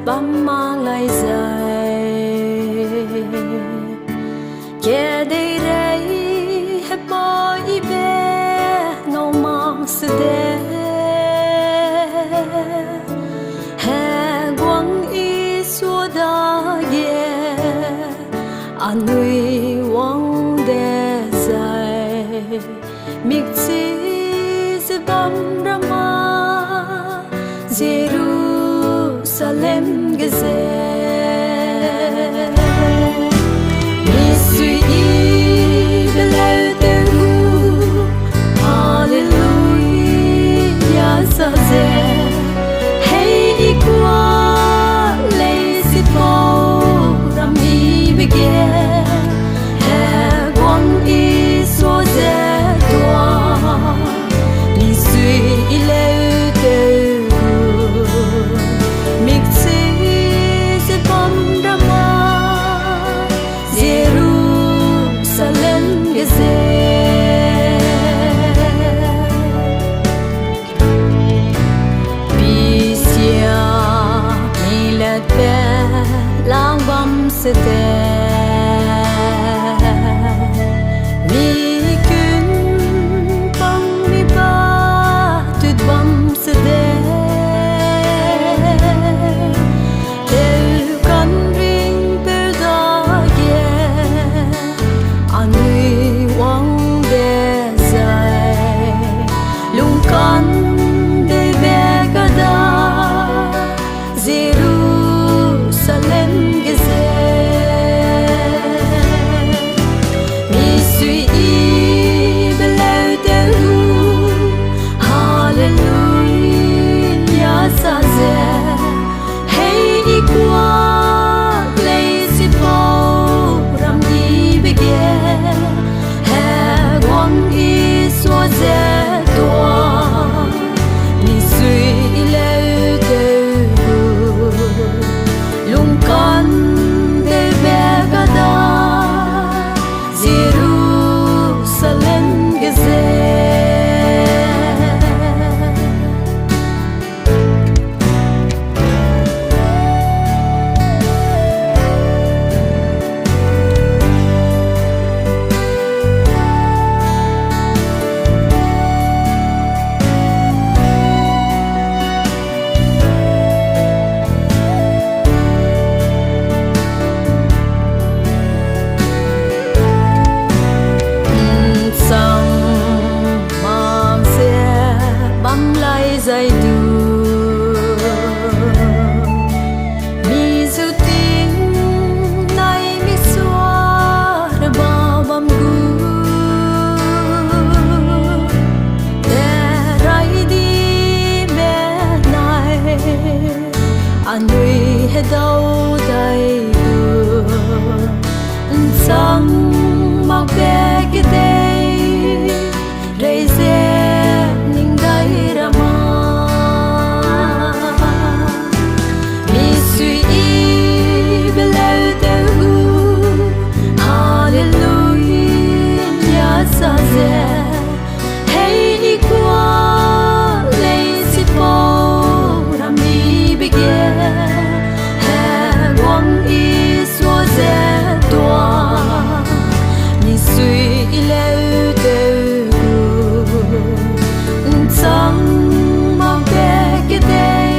bám mang lại dài kẻ đây đây hẹp bôi bé ngâu mang sự đẹp hè quăng y xua đá ghé anh nuôi quăng đè dài miệt chi sẽ bám rama Jerusalem gesehen. Misui beleuteru, Halleluja saze. Hey ikwa lazy ram I bege. He gwang I so ze toa. Misui lang bom se te mi kun bom mi ba tut bom se te del kan ring per dage anui wang de zai lung kan de vega da Jerusalem gesehen. Misui beleuteru, Halleluja saze. Hey ikwa lazy ram I bege. He gwang I so ze toa. Misui Kan de vega da Jerusalem gesehen. Dạy du mi du tin nay mi xóa để bao bom gu để rai đi mẹ này anh nuôi hết đâu đây du sang mặc bé cái đây đây dễ ninh đây ra mà Hey ikwa lazy ram I bege. He gwang I so ze toa. Misui beleuteru, Sang mang bege day.